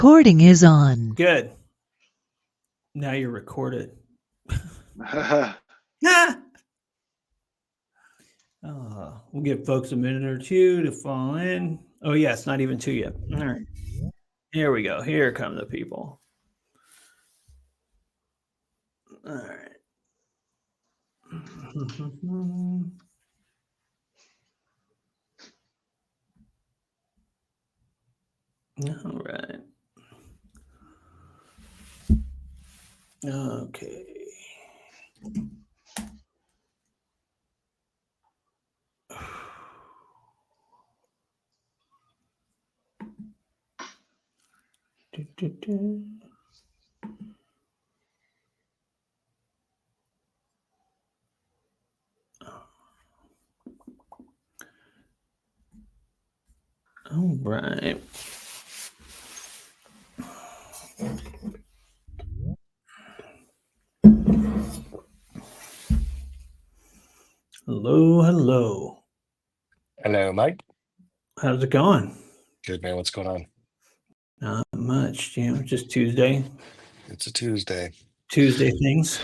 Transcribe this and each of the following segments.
Recording is on. Good. Now you're recorded. We'll give folks a minute or two to fall in. Oh, yeah, it's not even 2 yet. All right. Here we go. Here come the people. All right. All right. Okay. All right. Hello, hello. Hello, Mike. How's it going? Good, man. What's going on? Not much, just Tuesday. It's a Tuesday. Tuesday things.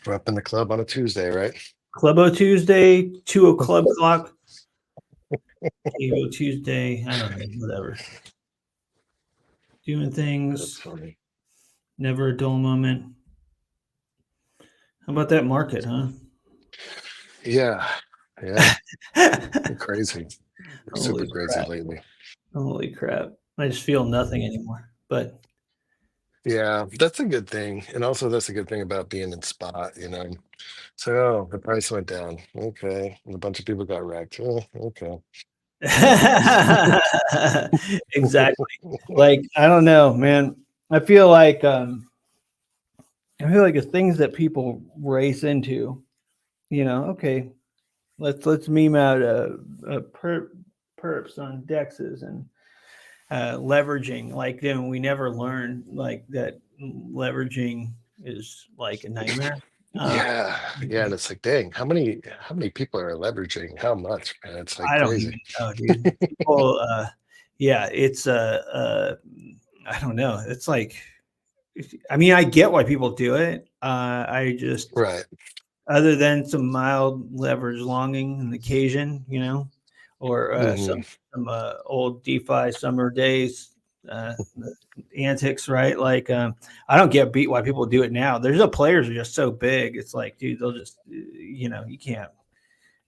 We're up in the club on a Tuesday, right? Clubo Tuesday, 2 club clock. Evo Tuesday, I don't know, whatever. Doing That's things, funny. never a dull moment. How about that market, huh? Yeah. Crazy. Super crazy crap. lately. Holy crap. I just feel nothing anymore. But Yeah, that's a good thing. And also that's a good thing about being in spot, So, oh, the price went down. Okay. And a bunch of people got wrecked. Oh, okay. exactly. Like, I don't know, man. I feel like the things that people race into, okay, let's meme out perps on dexes and leveraging. Like, then we never learn like that leveraging is like a nightmare. Yeah. And it's like, dang, how many people are leveraging how much, man? It's like I don't crazy. even know, dude. People, yeah, it's I don't know. It's like, I mean, I get why people do it. I just, Right. other than some mild leverage longing and occasion, or Mhm. some old DeFi summer days antics, right? Like, I don't get beat why people do it now. There's the players are just so big. It's like, dude, they'll just, you can't.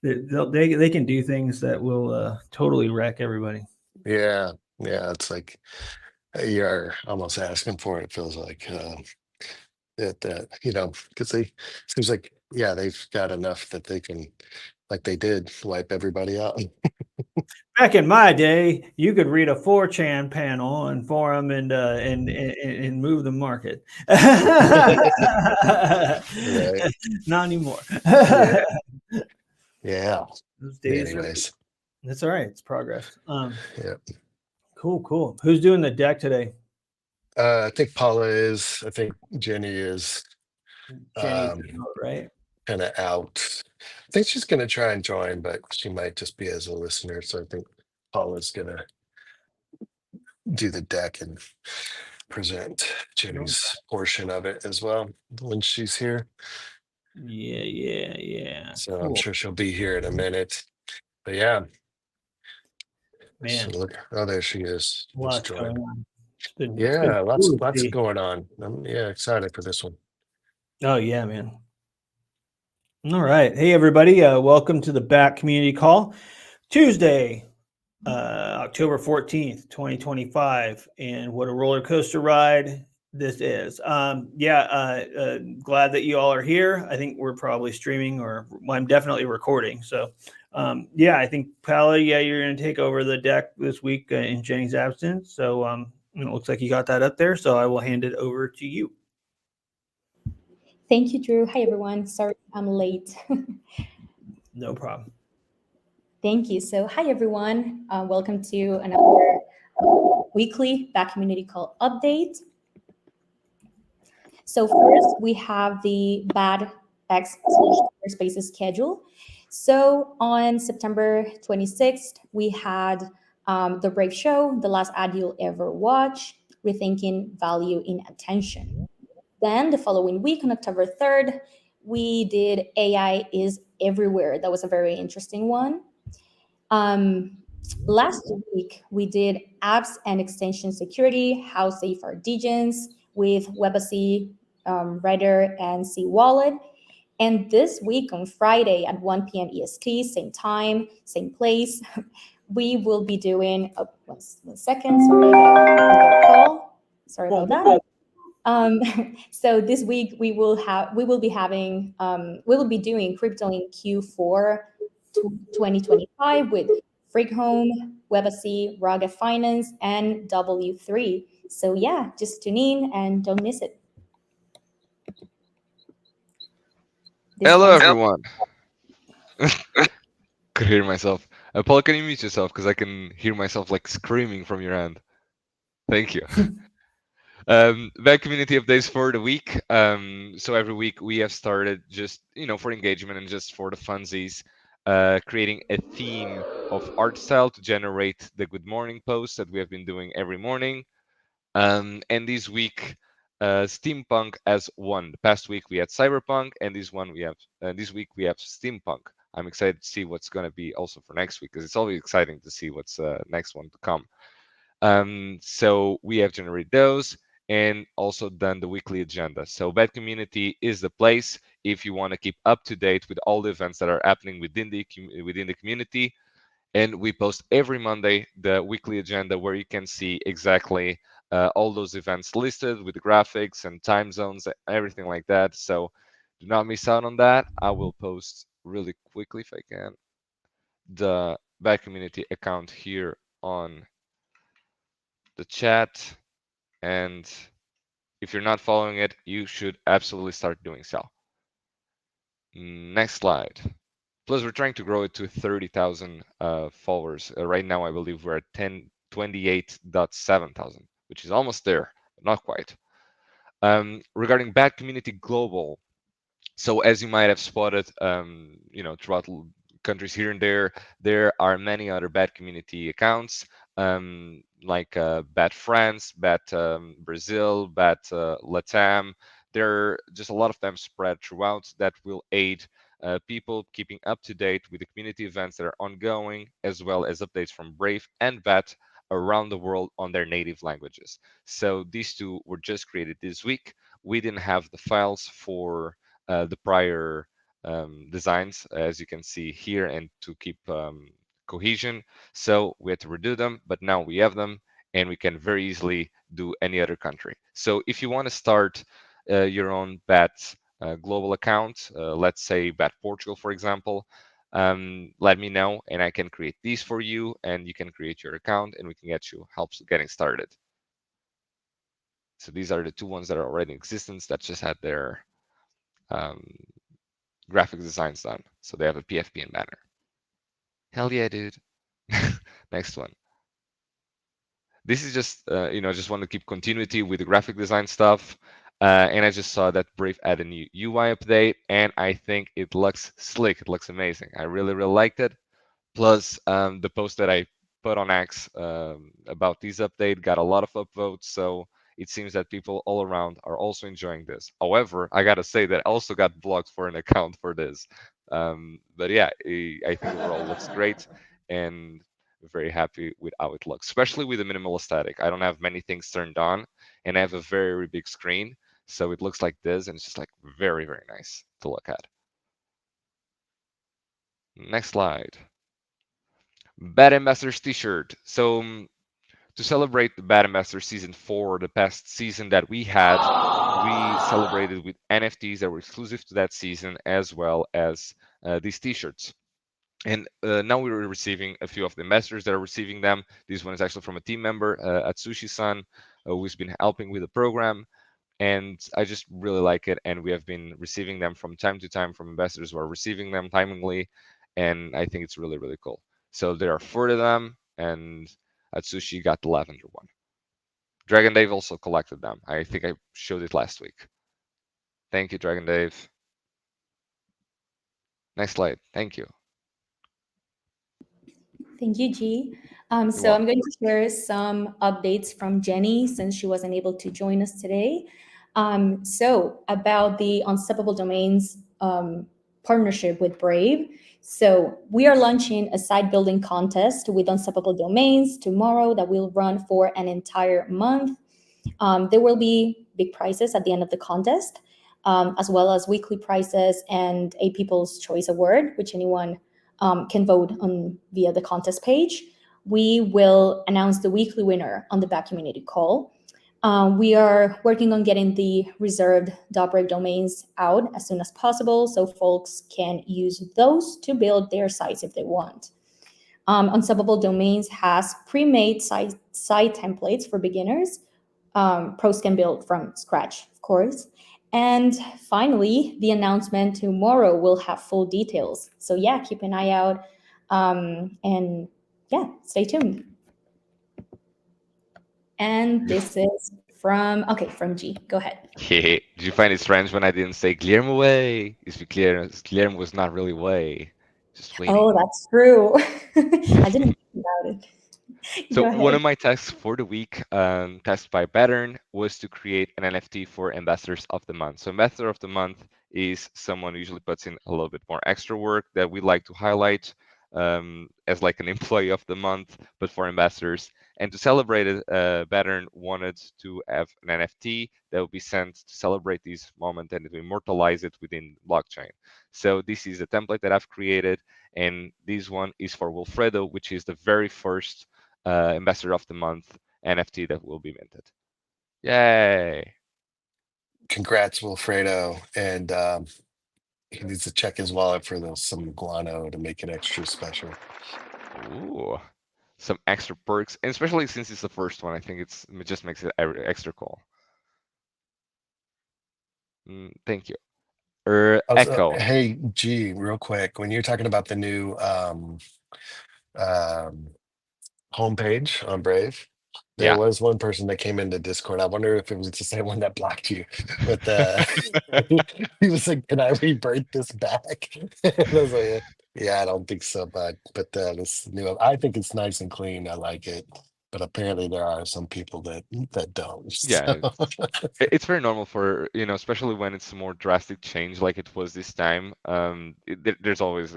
They can do things that will totally wreck everybody. Yeah. It's like you're almost asking for it. It feels like because they seems like they've got enough that they can, like they did, wipe everybody out. Back in my day, you could read a 4chan panel on forum and move the market. Right. Not anymore. Yeah. Those days are. Anyways. That's all right. It's progress. Yeah. Cool. Who's doing the deck today? I think Paula is. I think Jenny is Jenny's um out, right? kind of out. I think she's gonna try and join, but she might just be as a listener. So I think Paula's gonna do the deck and present Jenny's portion of it as well when she's here. Yeah. So I'm Cool, sure she'll be here in a minute. But yeah. man. So look, oh, there she is. Just Lots going joined. on. It's been Yeah, lots cool to see. going on. I'm excited for this one. Oh yeah, man. All right. Hey everybody, welcome to the back community call. Tuesday, October 14th, 2025. And what a roller coaster ride this is. Glad that you all are here. I think we're probably streaming I'm definitely recording. So I think Pala, you're going to take over the deck this week in Jenny's absence. So it looks like you got that up there. So I will hand it over to you. Thank you, Drew. Hi, everyone. Sorry I'm late. No problem. Thank you. So, hi, everyone. Welcome to another weekly back community call update. So first, we have the BAD X Spaces schedule. So on September 26th, we had the Brave Show, the last ad you'll ever watch. rethinking value in attention. Then the following week, on October 3rd, we did AI is Everywhere. That was a very interesting one. Last week, we did apps and extension security, how safe are DGens with WebAssy, Writer, and C Wallet. And this week on Friday at 1 p.m. EST, same time, same place, we will be doing, one second, sorry, I got a call. Sorry about that. So this week we will be doing crypto in Q4 2025 with Freak Home, WebAssy, Raga Finance, and W3. So yeah, just tune in and don't miss it. This Hello, ends- everyone. Could hear myself. Paul, can you mute yourself? Because I can hear myself like screaming from your end. Thank you. Back community updates for the week. So every week we have started just, for engagement and just for the funsies, creating a theme of art style to generate the good morning posts that we have been doing every morning. And this week, steampunk as one. The past week we had cyberpunk, and this week we have steampunk. I'm excited to see what's going to be also for next week, because it's always exciting to see what's next one to come. So we have generated those and also done the weekly agenda. So Bad Community is the place if you want to keep up to date with all the events that are happening within the community. And we post every Monday the weekly agenda where you can see exactly all those events listed with the graphics and time zones, everything like that. So do not miss out on that. I will post really quickly, if I can, the Bad Community account here on the chat. And if you're not following it, you should absolutely start doing so. Next slide. Plus, we're trying to grow it to 30,000 followers. Right now, I believe we're at 28,700, which is almost there, but not quite. Regarding Bad Community Global, so as you might have spotted, throughout countries here and there are many other Bad Community accounts, like Bad France, Bad Brazil, Bad Latam. There are just a lot of them spread throughout that will aid people keeping up to date with the community events that are ongoing, as well as updates from Brave and BAT around the world on their native languages. So these two were just created this week. We didn't have the files for the prior designs, as you can see here, and to keep cohesion. So we had to redo them, but now we have them, and we can very easily do any other country. So if you want to start your own BAT global account, let's say BAT Portugal, for example, let me know and I can create these for you, and you can create your account and we can get you help getting started. So these are the two ones that are already in existence that just had their graphic designs done. So they have a PFP and banner. Hell yeah, dude. Next one. This is just, just want to keep continuity with the graphic design stuff. And I just saw that Brave added a new UI update, and I think it looks slick. It looks amazing. I really, really liked it. Plus, the post that I put on X about this update got a lot of upvotes. So it seems that people all around are also enjoying this. However, I got to say that I also got blocked for an account for this. But yeah, I think overall looks great. And very happy with how it looks, especially with the minimal aesthetic. I don't have many things turned on, and I have a very big screen, so it looks like this, and it's just like very nice to look at. Next slide. Bad Ambassadors t-shirt. So to celebrate the Bad Ambassador season 4, the past season that we had, we celebrated with NFTs that were exclusive to that season, as well as these t-shirts. And now we're receiving a few of the ambassadors that are receiving them. This one is actually from a team member, Atsushi-san, who's been helping with the program. And I just really like it. And we have been receiving them from time to time from ambassadors who are receiving them timely. And I think it's really cool. So there are 4 of them, and Atsushi got the lavender one. Dragon Dave also collected them. I think I showed it last week. Thank you, Dragon Dave. Next slide. Thank you. Thank you, G. You're So I'm welcome. going to share some updates from Jenny since she wasn't able to join us today. So about the Unstoppable Domains partnership with Brave. So we are launching a site building contest with Unstoppable Domains tomorrow that will run for an entire month. There will be big prizes at the end of the contest, as well as weekly prizes and a People's Choice Award, which anyone can vote on via the contest page. We will announce the weekly winner on the back community call. We are working on getting the reserved .break domains out as soon as possible so folks can use those to build their sites if they want. Unstoppable Domains has pre-made site templates for beginners. Pros can build from scratch, of course. And finally, the announcement tomorrow will have full details. So yeah, keep an eye out, and yeah, stay tuned. And this is from G. Go ahead. Did you find it strange when I didn't say Guillermo way? It's because Guillermo was not really way, just waiting. Oh, that's true. I didn't think about it. So Go one ahead. of my tasks for the week, tasked by Pattern, was to create an NFT for Ambassadors of the Month. So Ambassador of the Month is someone who usually puts in a little bit more extra work that we like to highlight as like an employee of the month, but for ambassadors. And to celebrate it, Pattern wanted to have an NFT that will be sent to celebrate this moment and to immortalize it within blockchain. So this is a template that I've created, and this one is for Wilfredo, which is the very first Ambassador of the Month NFT that will be minted. Yay! Congrats, Wilfredo. And he needs to check his wallet for some guano to make it extra special. Ooh, some extra perks, and especially since it's the first one, I think it just makes it extra cool. Thank you. Also, Echo. hey, G, real quick, when you're talking about the new homepage on Brave, there Yeah. was one person that came into Discord. I wonder if it was the same one that blocked you. But he was like, "Can I rebirth this back?" And I was like, "Yeah, I don't think so, but this new, I think it's nice and clean. I like it." But apparently, there are some people that don't. Yeah, So. it's very normal for, especially when it's a more drastic change like it was this time. There's always,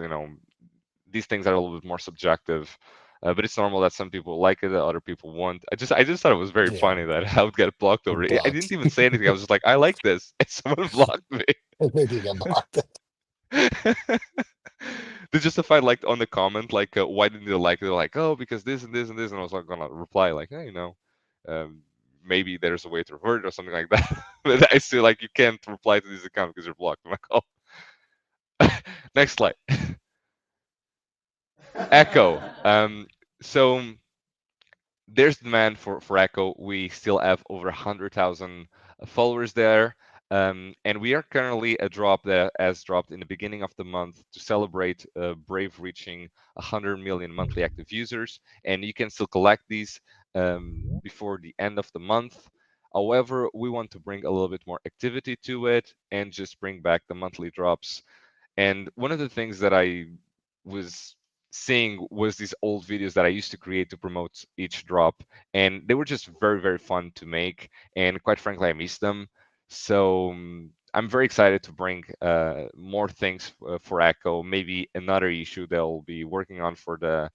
these things are a little bit more subjective. But it's normal that some people like it, that other people won't. I just thought it was very Yeah, funny that I would get blocked over it. I didn't blocked. even say anything. I was just like, I like this, and someone blocked me. Maybe got blocked. They justified like on the comment like why didn't they like it? They're like, oh, because this and this and this, and I was like gonna reply like, hey, um, maybe there's a way to revert it or something like that. But I still like you can't reply to this account because you're blocked. I'm like, oh. Next slide. Echo. So there's demand for Echo. We still have over 100,000 followers there. And we are currently a drop that has dropped in the beginning of the month to celebrate Brave reaching 100 million monthly active users. And you can still collect these before the end of the month. However, we want to bring a little bit more activity to it and just bring back the monthly drops. And one of the things that I was seeing was these old videos that I used to create to promote each drop, and they were just very, very fun to make. And quite frankly, I miss them. So I'm very excited to bring more things for Echo. Maybe another issue they'll be working on for the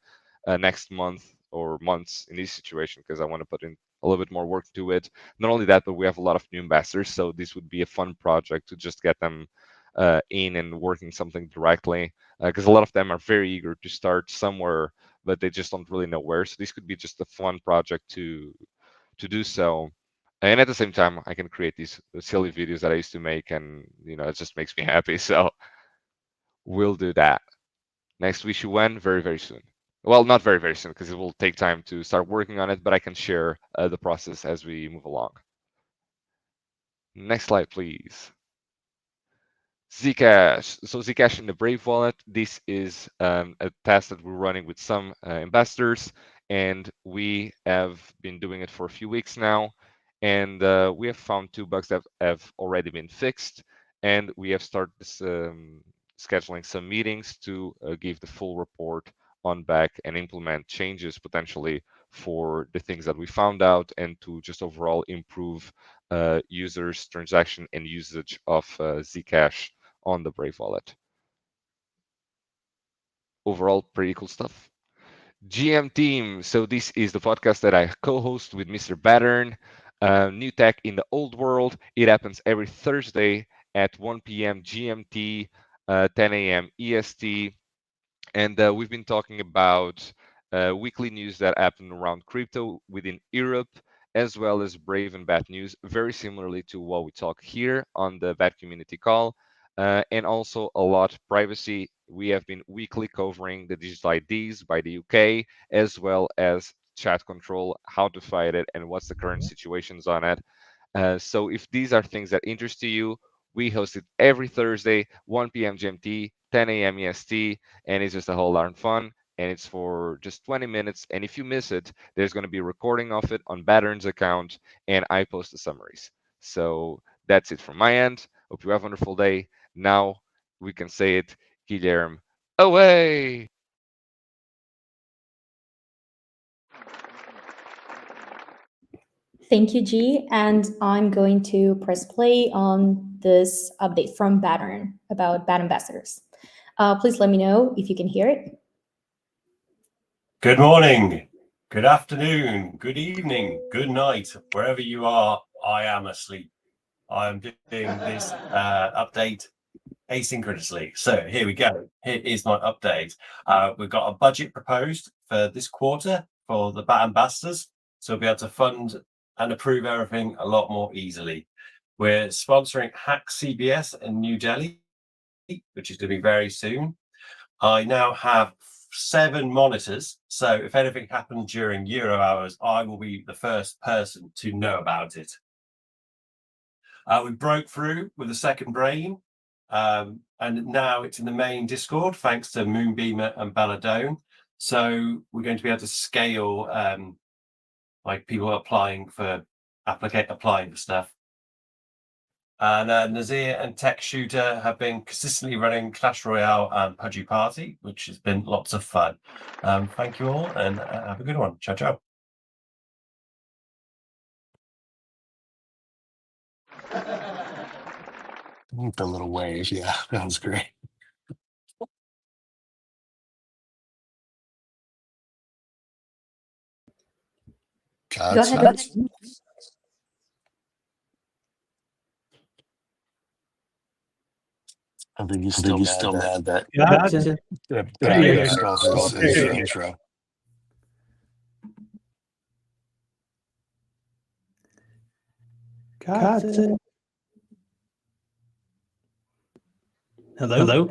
next month or months in this situation, because I want to put in a little bit more work to it. Not only that, but we have a lot of new ambassadors, so this would be a fun project to just get them in and working something directly, because a lot of them are very eager to start somewhere, but they just don't really know where. So this could be just a fun project to do so. And at the same time, I can create these silly videos that I used to make, and it just makes me happy. So we'll do that. Next wish you when very, very soon. Well, not very, very soon, because it will take time to start working on it, but I can share the process as we move along. Next slide, please. Zcash. So Zcash in the Brave wallet, this is a test that we're running with some investors, and we have been doing it for a few weeks now. And we have found 2 bugs that have already been fixed, and we have started scheduling some meetings to give the full report on back and implement changes potentially for the things that we found out, and to just overall improve users' transaction and usage of Zcash on the Brave wallet. Overall, pretty cool stuff. GM Team. So this is the podcast that I co-host with Mr. Battern. New tech in the old world. It happens every Thursday at 1 p.m. GMT, 10 a.m. EST. And we've been talking about weekly news that happen around crypto within Europe, as well as brave and bad news, very similarly to what we talk here on the Bad Community Call. And also a lot privacy. We have been weekly covering the digital IDs by the UK, as well as chat control, how to fight it, and what's the current situations on it. So if these are things that interest you, we host it every Thursday, 1 p.m. GMT, 10 a.m. EST, and it's just a whole lot of fun. And it's for just 20 minutes. And if you miss it, there's going to be a recording of it on Battern's account, and I post the summaries. So that's it from my end. Hope you have a wonderful day. Now we can say it, Guilherme, away! Thank you, G. And I'm going to press play on this update from Battern about Bad Ambassadors. Please let me know if you can hear it. Good morning, good afternoon, good evening, good night, wherever you are. I am asleep. I'm doing this update asynchronously. So here we go. Here is my update. We've got a budget proposed for this quarter for the Bad Ambassadors, so we'll be able to fund and approve everything a lot more easily. We're sponsoring Hack CBS in New Delhi, which is going to be very soon. I now have 7 monitors, so if anything happens during Euro hours, I will be the first person to know about it. We broke through with the second brain, and now it's in the main Discord thanks to Moonbeamer and Belladone. So we're going to be able to scale like people applying for stuff. And Nazir and Tech Shooter have been consistently running Clash Royale and Pudgy Party, which has been lots of fun. Thank you all, and have a good one. Ciao, ciao. The little wave, yeah, that was great. Go ahead. I think he's still mad that Gotcha. Battery stole his intro. Gotcha. Hello.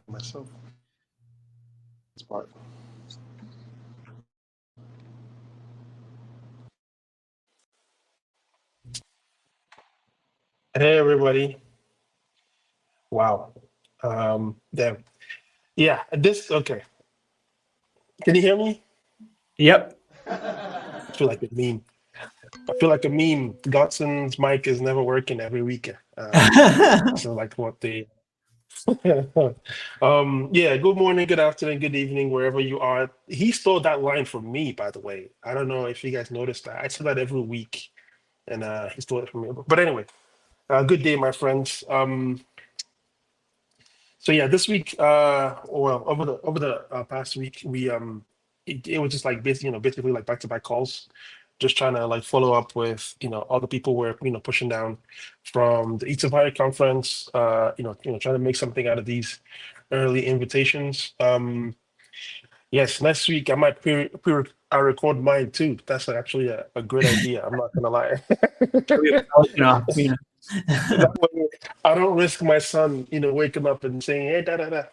Myself. Smart. Hey everybody. Wow. Damn. Yeah, okay. Can you hear me? Yep. I feel like a meme. Godson's mic is never working every week. So like what the yeah, good morning, good afternoon, good evening, wherever you are. He stole that line from me, by the way. I don't know if you guys noticed that. I say that every week, and he stole it from me. But anyway, good day, my friends. So yeah, this week, well, over the past week, we it was just like basically like back-to-back calls, just trying to like follow up with all the people we're pushing down from the Eats of Fire conference, trying to make something out of these early invitations. Yes, next week I might I record mine too. That's actually a great idea. I'm not gonna lie. That way, I don't risk my son, waking up and saying, "Hey, da da da."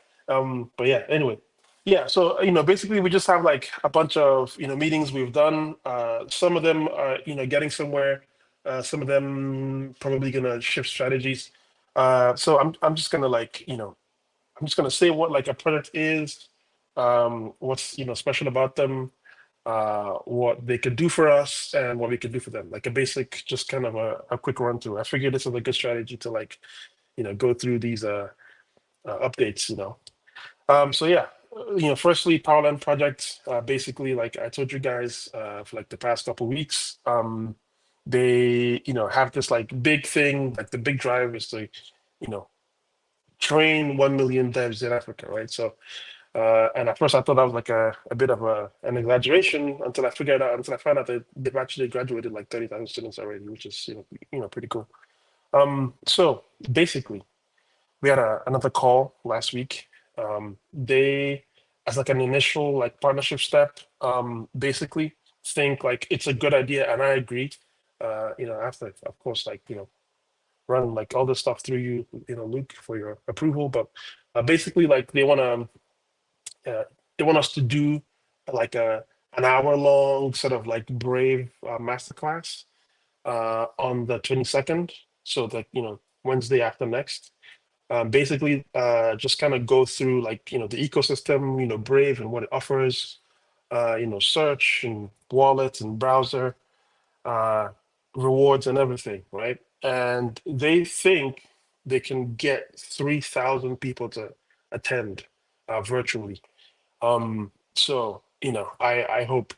But yeah, anyway, yeah. So basically, we just have like a bunch of meetings we've done. Some of them are getting somewhere. Some of them probably gonna shift strategies. So I'm just gonna I'm just gonna say what like a product is, what's special about them, what they could do for us and what we could do for them. Like a basic, just kind of a quick run through. I figured this is a good strategy to go through these updates. So yeah, firstly, Powerland Project. Basically, like I told you guys, for like the past couple weeks, they have this like big thing. Like the big drive is to, you know, train 1 million devs in Africa, right? So, and at first I thought that was like a bit of an exaggeration until I found out that they've actually graduated like 30,000 students already, which is pretty cool. So basically, we had another call last week. They, as like an initial like partnership step, basically think like it's a good idea, and I agree. I have to, of course, like run like all this stuff through you, Luke, for your approval. But basically, like they want us to do like an hour long sort of like Brave masterclass on the 22nd. So that Wednesday after next. Basically, just kind of go through like the ecosystem, Brave and what it offers, search and wallet and browser, uh, rewards and everything, right? And they think they can get 3,000 people to attend virtually. So I hope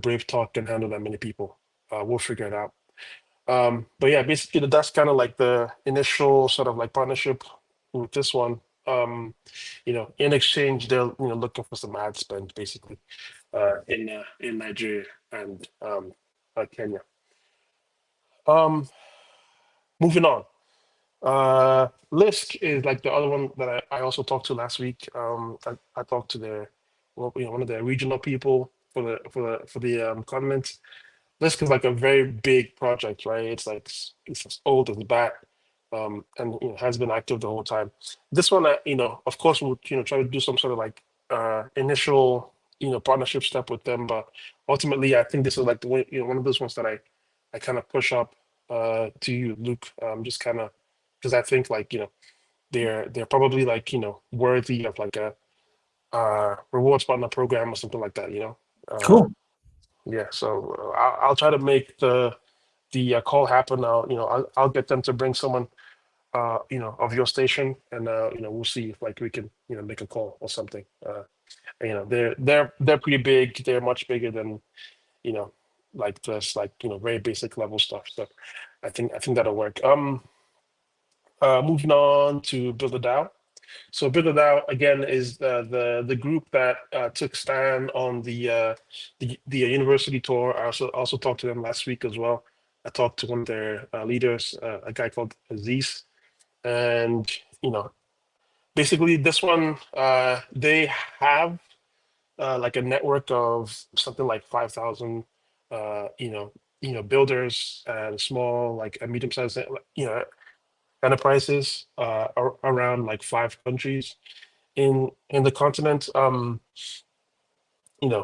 Brave Talk can handle that many people. We'll figure it out. But yeah, basically that's kind of like the initial sort of like partnership with this one. In exchange, they're looking for some ad spend basically in Nigeria and Kenya. Moving on. Lisk is like the other one that I also talked to last week. I talked to one of their regional people for the continent. Lisk is like a very big project, right? It's like it's as old as bat, and has been active the whole time. This one, of course, we'll try to do some sort of like initial partnership step with them, but ultimately, I think this is like the one one of those ones that I kind of push up to you, Luke, just kind of because I think like they're probably like worthy of like a rewards partner program or something like that. Cool. Yeah, so I'll try to make the call happen. I'll get them to bring someone of your station, and we'll see if like we can make a call or something. They're pretty big. They're much bigger than like just like very basic level stuff. So I think that'll work. Moving on to Build a DAO. So Build a DAO again is the group that took stand on the university tour. I also talked to them last week as well. I talked to one of their leaders, a guy called Aziz, and basically this one they have like a network of something like 5,000 builders and small like a medium-sized enterprises around like 5 countries in the continent.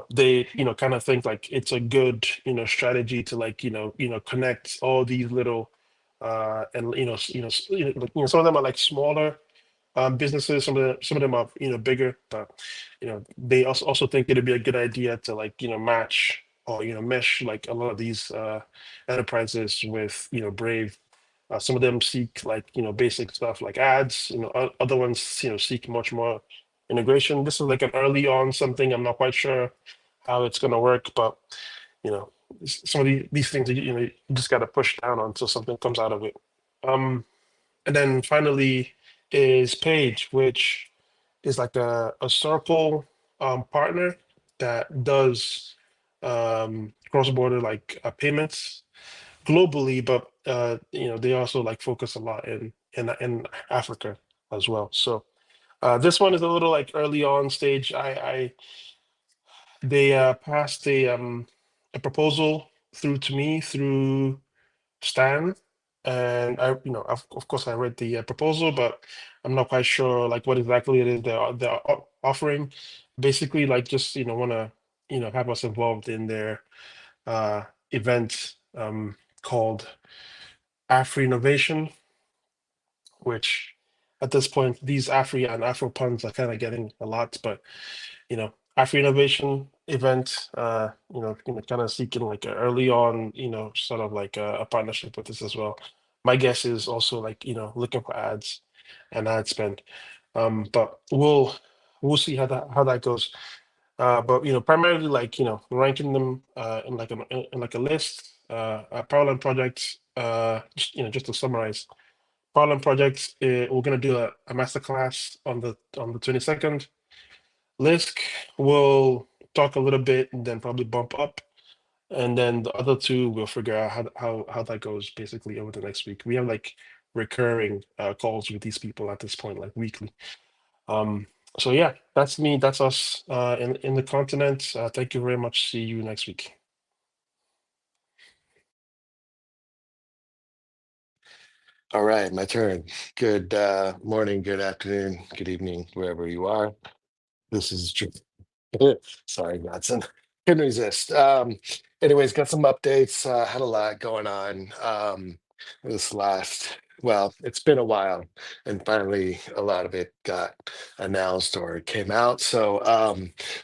They kind of think like it's a good strategy to like connect all these little and some of them are like smaller businesses, some of them are bigger, but they also think it'd be a good idea to like match or mesh like a lot of these enterprises with Brave. Some of them seek like basic stuff like ads. Other ones seek much more integration. This is like an early on something. I'm not quite sure how it's going to work, but some of these things you just got to push down until something comes out of it. And then finally is Page, which is like a Circle partner that does cross-border like payments globally, but they also like focus a lot in Africa as well. So this one is a little like early on stage. They passed a proposal through to me through Stan, and I of course I read the proposal, but I'm not quite sure like what exactly it is they're offering. Basically, like just want to have us involved in their event called Afro Innovation, which at this point these Afri and Afro puns are kind of getting a lot, but Afro Innovation event, kind of seeking like a early on, sort of like a partnership with this as well. My guess is also like looking for ads and ad spend. But we'll see how that goes. But primarily like ranking them in like a list. Parallel projects. Just to summarize, Parallel projects. We're gonna do a masterclass on the 22nd. Lisk will talk a little bit and then probably bump up, and then the other two we'll figure out how that goes basically over the next week. We have like recurring calls with these people at this point, like weekly. So yeah, that's me. That's us in the continent. Thank you very much. See you next week. All right, my turn. Good morning, good afternoon, good evening, wherever you are. This is sorry, Watson. Couldn't resist. Anyways, got some updates. Had a lot going on this last. Well, it's been a while, and finally, a lot of it got announced or came out. So,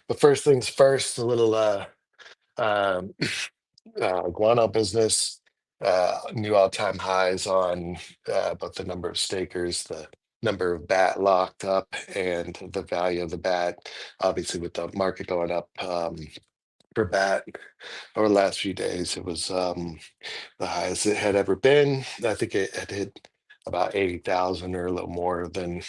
but first things first, a little um, guano business. New all-time highs on both the number of stakers, the number of bat locked up, and the value of the bat. Obviously, with the market going up for bat over the last few days, it was the highest it had ever been. I think it had hit about 80,000 or a little more than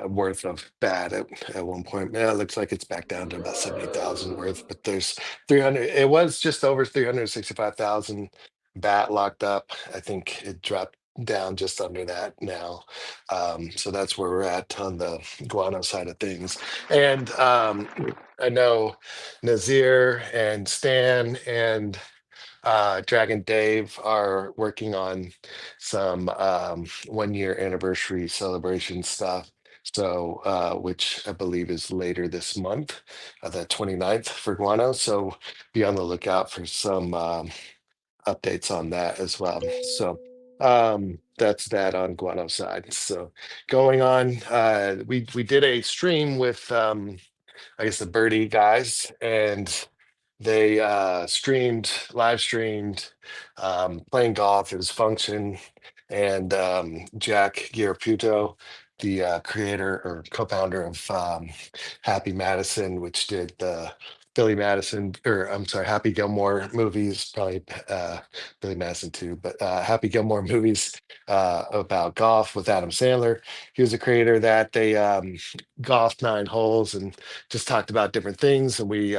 worth of bat at one point. Yeah, it looks like it's back down to about 70,000 worth, but there's 300. It was just over 365,000 bat locked up. I think it dropped down just under that now. So that's where we're at on the guano side of things. And I know Nazir and Stan and Dragon Dave are working on some 1 year anniversary celebration stuff. So, which I believe is later this month, the 29th for Guano. So be on the lookout for some updates on that as well. So that's that on Guano side. So going on, we did a stream with I guess the Birdie guys, and they live streamed playing golf. It was Function and Jack Giarputo, the creator or co-founder of Happy Madison, which did the Billy Madison, or I'm sorry, Happy Gilmore movies, probably Billy Madison too, but Happy Gilmore movies about golf with Adam Sandler. He was a creator that they golfed 9 holes and just talked about different things, and we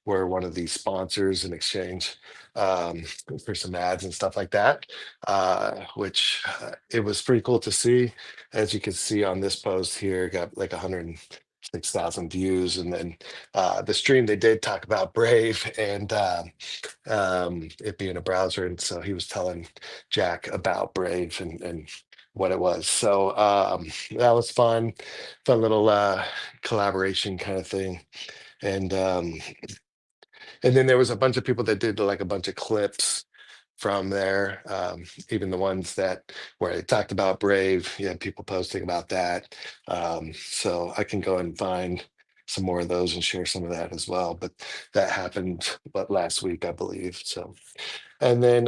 were one of these sponsors in exchange for some ads and stuff like that, which it was pretty cool to see. As you can see on this post here, got like 106,000 views. And then the stream, they did talk about Brave and it being a browser. And so he was telling Jack about Brave and what it was. So that was fun little collaboration kind of thing. And then there was a bunch of people that did like a bunch of clips from there, even the ones that where they talked about Brave. You had people posting about that. So I can go and find some more of those and share some of that as well. But that happened last week, I believe. So and then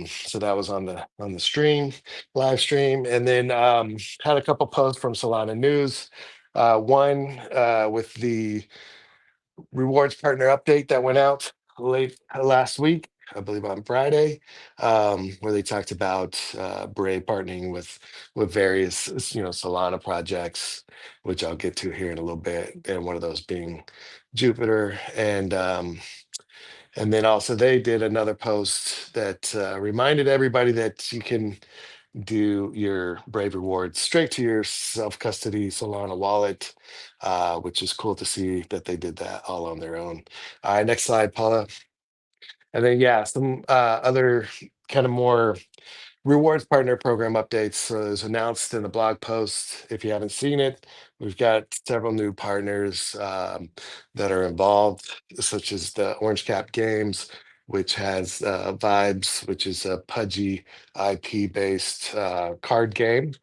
so that was on the stream, live stream, and then had a couple posts from Solana News. One with the rewards partner update that went out late last week, I believe on Friday, where they talked about Brave partnering with various Solana projects, which I'll get to here in a little bit, and one of those being Jupiter. And then also they did another post that reminded everybody that you can do your Brave rewards straight to your self-custody Solana wallet, which is cool to see that they did that all on their own. All right, next slide, Paula. And then, yeah, some other kind of more rewards partner program updates. So it was announced in the blog post. If you haven't seen it, we've got several new partners that are involved, such as the Orange Cap Games, which has Vibes, which is a Pudgy IP-based card game.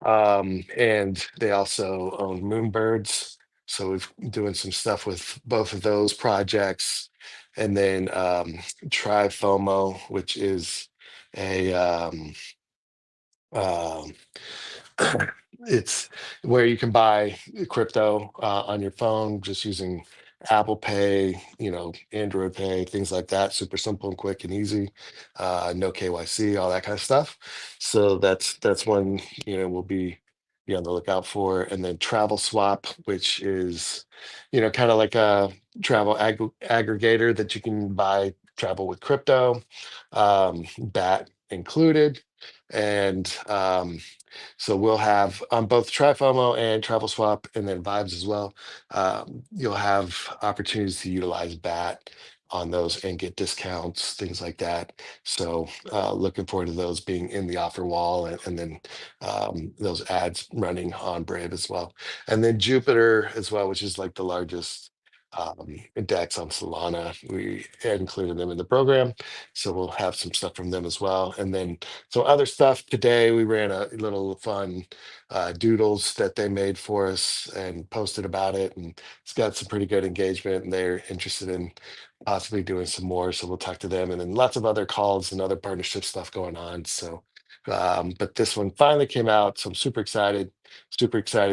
And they also own Moonbirds. So we've doing some stuff with both of those projects. And then Try FOMO, which is a it's where you can buy crypto on your phone just using Apple Pay, Android Pay, things like that. Super simple and quick and easy. No KYC, all that kind of stuff. So that's one we'll be on the lookout for. And then Travel Swap, which is kind of like a travel aggregator that you can buy travel with crypto, BAT included. And so we'll have on both TriFOMO and Travel Swap, and then Vibes as well. You'll have opportunities to utilize BAT on those and get discounts, things like that. So looking forward to those being in the offer wall, and then those ads running on Brave as well. And then Jupiter as well, which is like the largest DEX on Solana. We included them in the program, so we'll have some stuff from them as well. And then some other stuff today. We ran a little fun doodles that they made for us and posted about it, and it's got some pretty good engagement, and they're interested in possibly doing some more. So we'll talk to them, and then lots of other calls and other partnership stuff going on. So but this one finally came out, so I'm super excited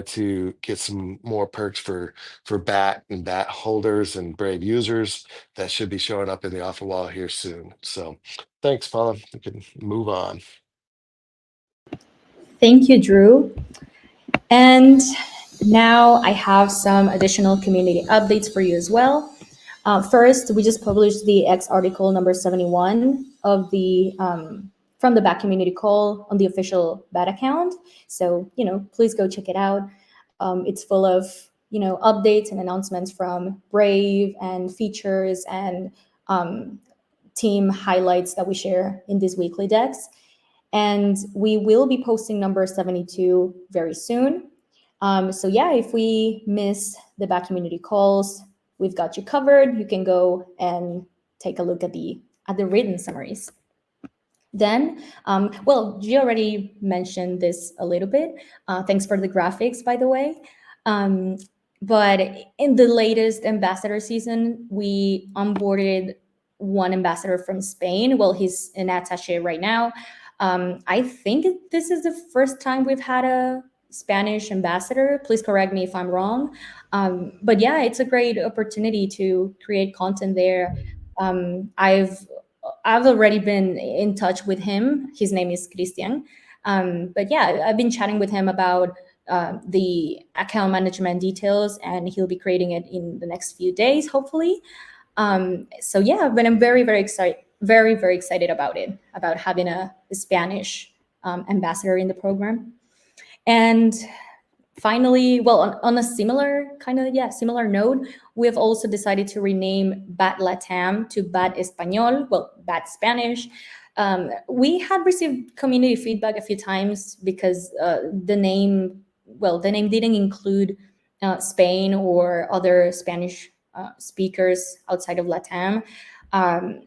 to get some more perks for BAT and BAT holders and Brave users that should be showing up in the offer wall here soon. So thanks, Paula. We can move on. Thank you, Drew. And now I have some additional community updates for you as well. First, we just published the X article number 71 of the from the BAT community call on the official BAT account. So, please go check it out. It's full of, updates and announcements from Brave and features and team highlights that we share in these weekly decks. And we will be posting number 72 very soon. So yeah, if we miss the BAT community calls, we've got you covered. You can go and take a look at the written summaries. Then, well, G already mentioned this a little bit. Thanks for the graphics, by the way. But in the latest ambassador season, we onboarded one ambassador from Spain. Well, he's an attaché right now. I think this is the first time we've had a Spanish ambassador. Please correct me if I'm wrong. But yeah, it's a great opportunity to create content there. I've already been in touch with him. His name is Christian. But yeah, I've been chatting with him about the account management details, and he'll be creating it in the next few days, hopefully. So yeah, but I'm very, very excited, very, very excited about it, about having a Spanish ambassador in the program. And finally, well, on a similar note, we have also decided to rename BAT Latam to BAT Español, well, BAT Spanish. We had received community feedback a few times because the name didn't include Spain or other Spanish speakers outside of Latam.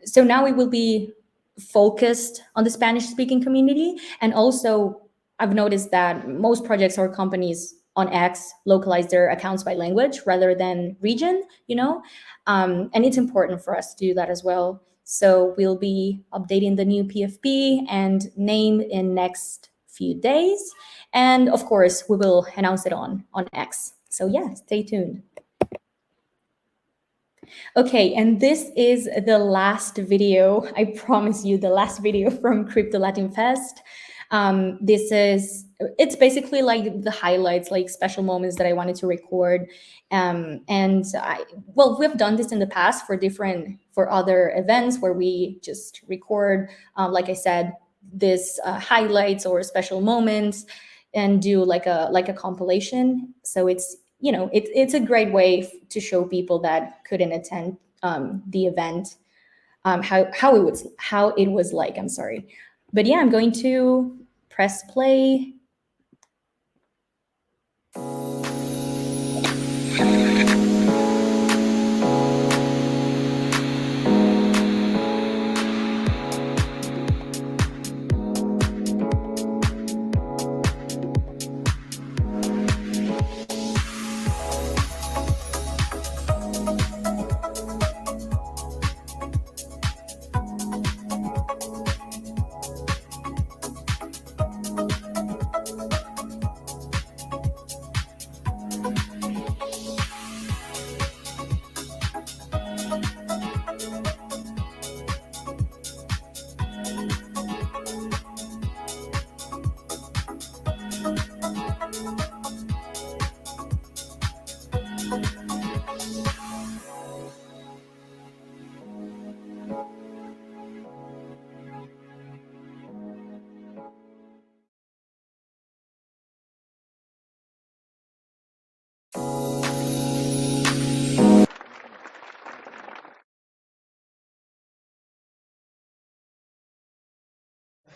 So now we will be focused on the Spanish-speaking community. And also, I've noticed that most projects or companies on X localize their accounts by language rather than region, and it's important for us to do that as well. So we'll be updating the new PFP and name in next few days. And of course, we will announce it on X. So yeah, stay tuned. Okay, and this is the last video, I promise you, the last video from Crypto Latin Fest. It's basically like the highlights, like special moments that I wanted to record. We've done this in the past for other events where we just record, like I said, this highlights or special moments and do like a compilation. So it's a great way to show people that couldn't attend the event how it was like. I'm sorry, but yeah, I'm going to press play.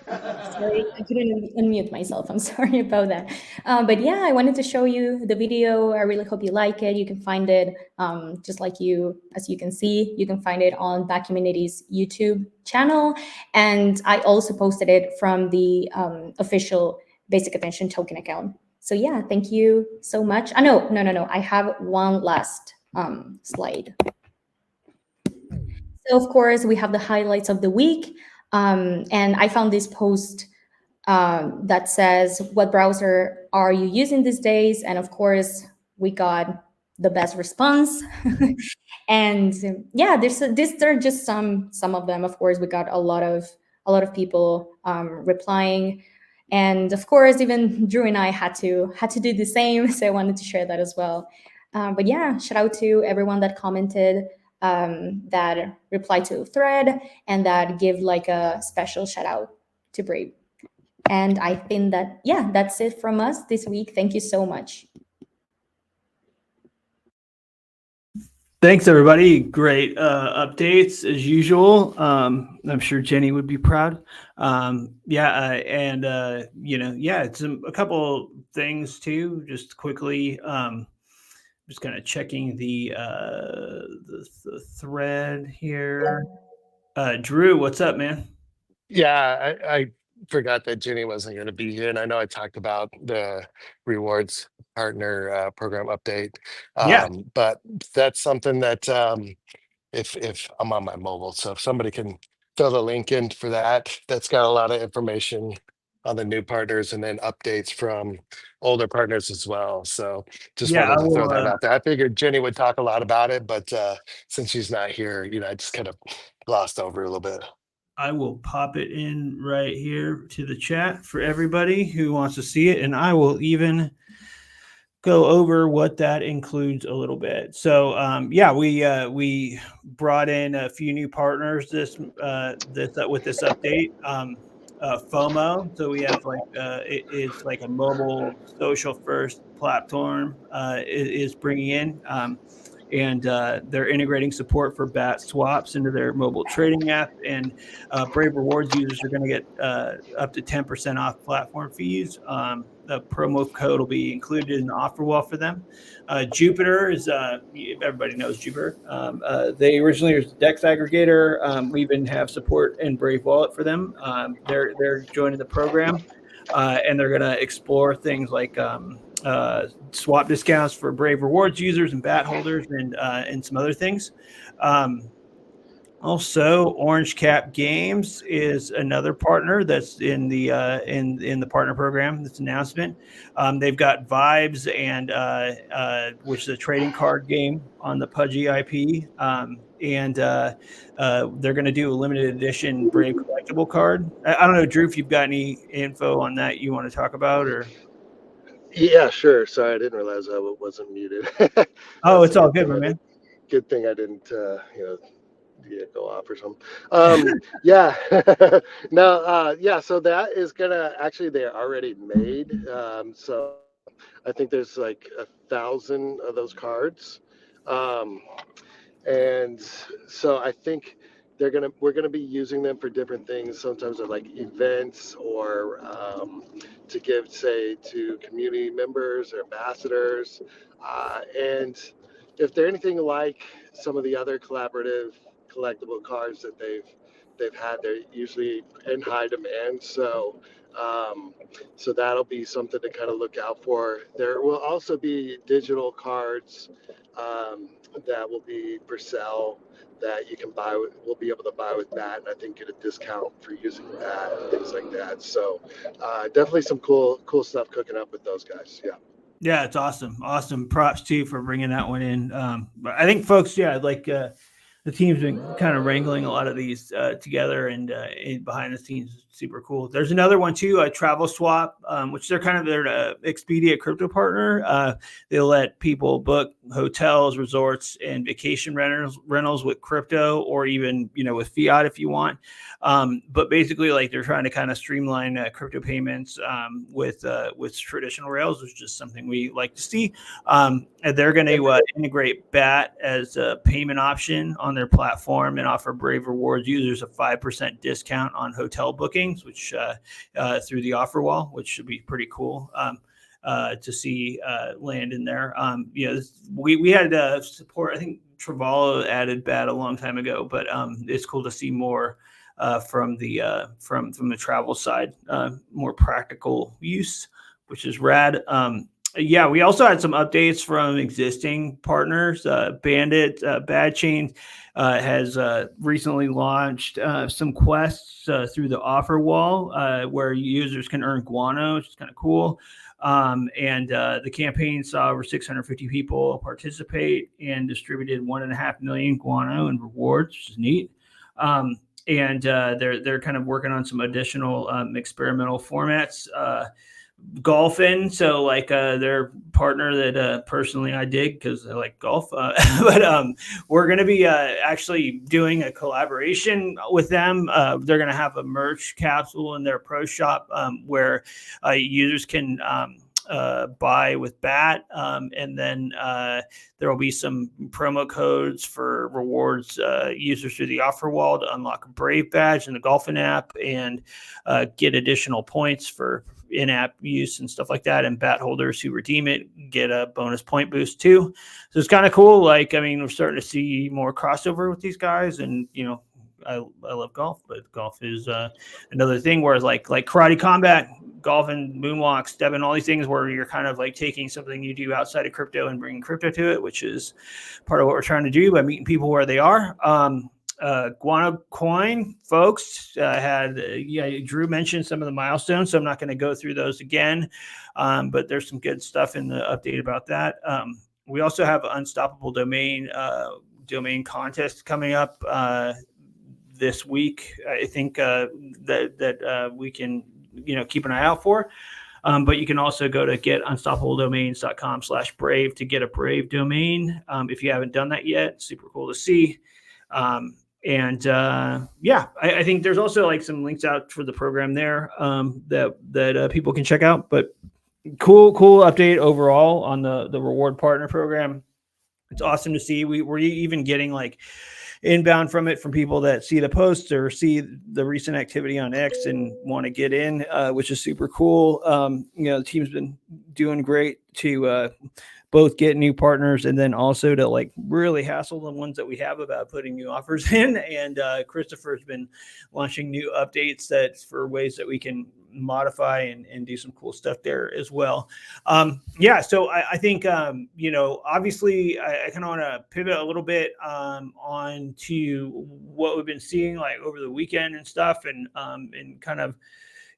Sorry, I couldn't unmute myself. I'm sorry about that. But yeah, I wanted to show you the video. I really hope you like it. You can find it just like as you can see, you can find it on Bat Community's YouTube channel. And I also posted it from the official Basic Attention Token account. So yeah, thank you so much. No. I have one last slide. So of course, we have the highlights of the week. And I found this post that says, what browser are you using these days? And of course, we got the best response. And yeah, these are just some of them. Of course, we got a lot of people replying. And of course, even Drew and I had to do the same. So I wanted to share that as well. But yeah, shout out to everyone that commented, that replied to the thread, and that give like a special shout out to Brave. And I think that, yeah, that's it from us this week. Thank you so much. Thanks, everybody. Great updates as usual. I'm sure Jenny would be proud. It's a couple things too. Just quickly, just kind of checking the thread here. Drew, what's up, man? Yeah, I forgot that Jenny wasn't going to be here, and I know I talked about the rewards partner program update. Yeah. But that's something that if I'm on my mobile, so if somebody can fill the link in for that, that's got a lot of information on the new partners and then updates from older partners as well. So just wanted to throw that out there. I figured Jenny would talk a lot about it, but since she's not here, I just kind of glossed over a little bit. I will pop it in right here to the chat for everybody who wants to see it. And I will even go over what that includes a little bit. So we brought in a few new partners with this update. FOMO. So we have it's like a mobile social first platform is bringing in. And they're integrating support for BAT swaps into their mobile trading app. And Brave Rewards users are going to get up to 10% off platform fees. The promo code will be included in the offer wall for them. Jupiter is, everybody knows Jupiter. They originally was a DEX aggregator. We even have support in Brave Wallet for them. They're joining the program, and they're going to explore things like swap discounts for Brave Rewards users and BAT holders, and some other things. Also, Orange Cap Games is another partner that's in the partner program. This announcement, they've got Vibes and which is a trading card game on the Pudgy IP, and they're going to do a limited edition Brave collectible card. I don't know, Drew, if you've got any info on that you want to talk about, or. Yeah, sure. Sorry, I didn't realize I wasn't muted. Oh, it's all good, my man. Good thing I didn't, go off or something. Yeah. No, so that is gonna they're already made. So I think there's like 1,000 of those cards. And so I think we're gonna be using them for different things. Sometimes they're like events or to give, say, to community members or ambassadors. And if they're anything like some of the other collaborative collectible cards that they've had, they're usually in high demand. So so that'll be something to kind of look out for. There will also be digital cards that will be for sale that you can buy. We'll be able to buy with that, and I think get a discount for using that and things like that. So definitely some cool stuff cooking up with those guys. Yeah. Yeah, it's awesome. Awesome. Props to you for bringing that one in. But I think folks, the team's been kind of wrangling a lot of these together and behind the scenes. Super cool. There's another one too, Travel Swap, which they're kind of their Expedia crypto partner. They'll let people book hotels, resorts, and vacation rentals with crypto, or even with fiat if you want. But basically, like, they're trying to kind of streamline crypto payments with traditional rails, which is something we like to see. And they're going to integrate BAT as a payment option on on their platform and offer Brave Rewards users a 5% discount on hotel bookings, which through the offer wall, which should be pretty cool to see land in there. We had support. I think Travalo added BAT a long time ago, but it's cool to see more from the travel side, more practical use, which is rad. We also had some updates from existing partners. Bandit Bad Chain has recently launched some quests through the offer wall where users can earn guano, which is kind of cool. And the campaign saw over 650 people participate and distributed 1.5 million guano in rewards, which is neat. And they're kind of working on some additional experimental formats. Golfin, so like their partner that personally I dig because I like golf, but we're going to be actually doing a collaboration with them. They're going to have a merch capsule in their pro shop where users can buy with BAT, and then there will be some promo codes for rewards users through the offer wall to unlock a Brave badge in the Golfin app and get additional points for in-app use and stuff like that, and BAT holders who redeem it get a bonus point boost too. So it's kind of cool. Like, I mean, we're starting to see more crossover with these guys, and I love golf, but golf is another thing where it's like karate combat, golf and moonwalk, stepping, all these things where you're kind of like taking something you do outside of crypto and bringing crypto to it, which is part of what we're trying to do by meeting people where they are. Guano Coin folks had Drew mentioned some of the milestones, so I'm not going to go through those again, but there's some good stuff in the update about that. We also have Unstoppable Domain contest coming up this week. I think that we can keep an eye out for. But you can also go to getunstoppabledomains.com/brave to get a Brave domain if you haven't done that yet. Super cool to see. I think there's also like some links out for the program there that people can check out. But cool update overall on the reward partner program. It's awesome to see. We're even getting like inbound from people that see the posts or see the recent activity on X and want to get in, which is super cool. The team's been doing great to both get new partners and then also to like really hassle the ones that we have about putting new offers in. And Christopher's been launching new updates for ways that we can modify and do some cool stuff there as well. So I think, obviously I kind of want to pivot a little bit on to what we've been seeing like over the weekend and stuff, and kind of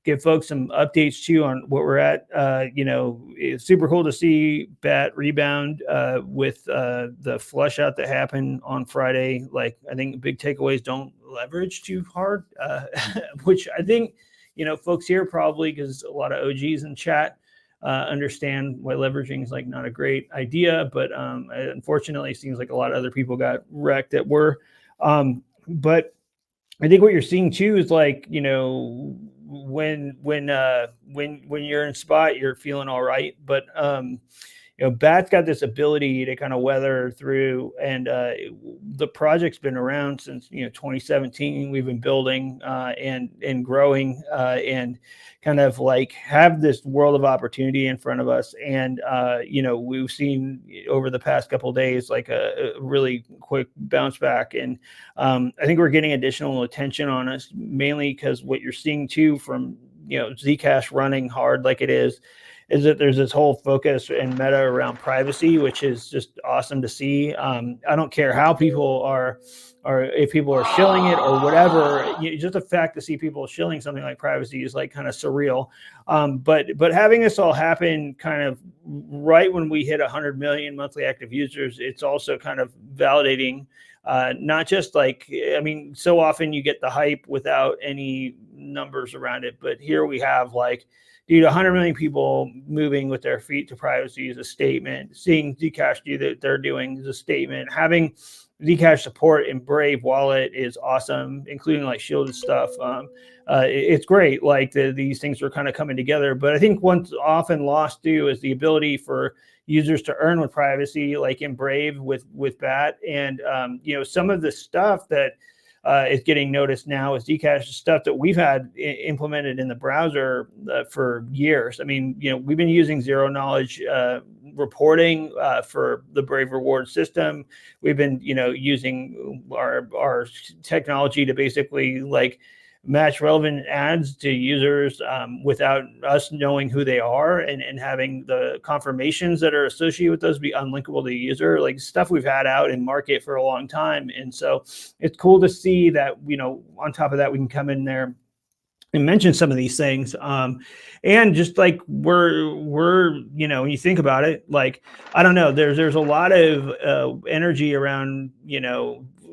give folks some updates too on what we're at. It's super cool to see BAT rebound with the flush out that happened on Friday. Like, I think big takeaways: don't leverage too hard, which I think, folks here probably, because a lot of OGs in chat understand why leveraging is like not a great idea, but unfortunately it seems like a lot of other people got wrecked that were. But I think what you're seeing too is like, when you're in spot, you're feeling all right. But BAT's got this ability to kind of weather through, and the project's been around since 2017. We've been building and growing and kind of like have this world of opportunity in front of us. And we've seen over the past couple of days like a really quick bounce back, and I think we're getting additional attention on us, mainly because what you're seeing too from Zcash running hard like it is that there's this whole focus and meta around privacy, which is just awesome to see. I don't care how people are, or if people are shilling it or whatever, just the fact to see people shilling something like privacy is like kind of surreal. But having this all happen kind of right when we hit 100 million monthly active users, it's also kind of validating, not just like, so often you get the hype without any numbers around it, but here we have like, 100 million people moving with their feet to privacy is a statement. Seeing Zcash do that they're doing is a statement. Having Zcash support in Brave Wallet is awesome, including like shielded stuff. It's great. Like these things are kind of coming together. But I think what's often lost too is the ability for users to earn with privacy, like in Brave with BAT. And, some of the stuff that is getting noticed now is Zcash stuff that we've had implemented in the browser for years. I mean, we've been using zero knowledge reporting for the Brave reward system. We've been, using our technology to basically like match relevant ads to users without us knowing who they are, and having the confirmations that are associated with those be unlinkable to the user, like stuff we've had out in market for a long time. And so it's cool to see that, on top of that, we can come in there and mention some of these things. And just like we're, when you think about it, like, I don't know, there's a lot of energy around,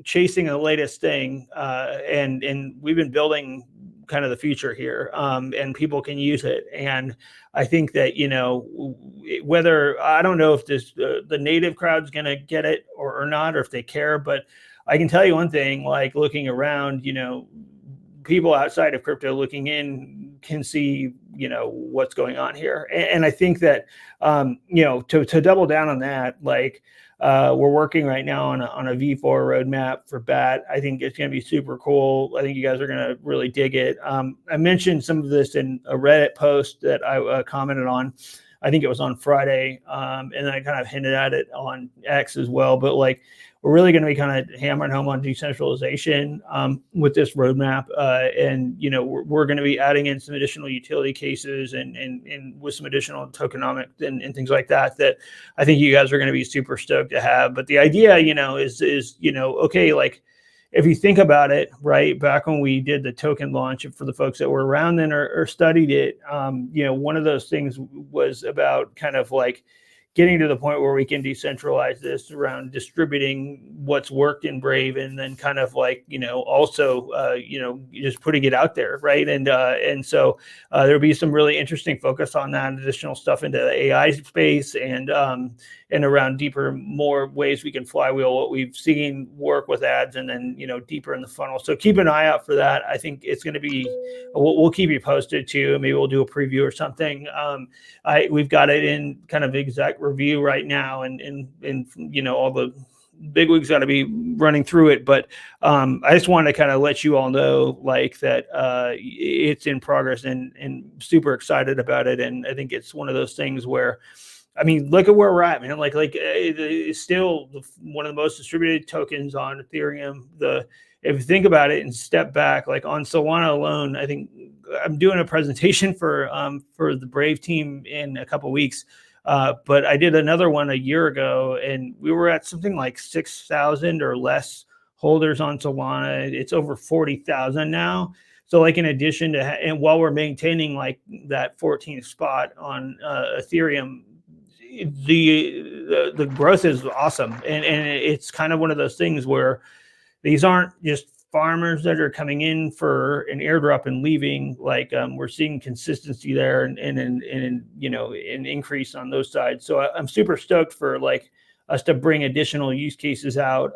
chasing the latest thing. And we've been building kind of the future here, and people can use it. And I think that, whether, I don't know if the native crowd's going to get it or not, or if they care, but I can tell you one thing, like looking around, people outside of crypto looking in can see, what's going on here. And I think that, to double down on that, like, we're working right now on a V4 roadmap for BAT. I think it's going to be super cool. I think you guys are going to really dig it. I mentioned some of this in a Reddit post that I commented on. I think it was on Friday. And I kind of hinted at it on X as well. But like, we're really going to be kind of hammering home on decentralization with this roadmap. And, we're going to be adding in some additional utility cases and with some additional tokenomic and things like that I think you guys are going to be super stoked to have. But the idea, is okay, like, if you think about it, right, back when we did the token launch, for the folks that were around then or studied it, one of those things was about kind of like getting to the point where we can decentralize this around distributing what's worked in Brave, and then kind of like, also, just putting it out there. Right. And so there'll be some really interesting focus on that, additional stuff into the AI space, and around deeper, more ways we can flywheel what we've seen work with ads, and then, deeper in the funnel. So keep an eye out for that. I think it's going to be, we'll keep you posted too. Maybe we'll do a preview or something. We've got it in kind of exact review right now, and all the bigwigs got to be running through it. But I just wanted to kind of let you all know, like, that it's in progress, and super excited about it. And I think it's one of those things where, I mean, look at where we're at, man. Like it's still one of the most distributed tokens on Ethereum. If you think about it and step back, like on Solana alone, I think I'm doing a presentation for the Brave team in a couple of weeks. But I did another one a year ago, and we were at something like 6,000 or less holders on Solana. It's over 40,000 now. So like, in addition to, and while we're maintaining like that 14th spot on Ethereum, the growth is awesome. And it's kind of one of those things where these aren't just farmers that are coming in for an airdrop and leaving. Like, we're seeing consistency there, and an increase on those sides. So I'm super stoked for like us to bring additional use cases out,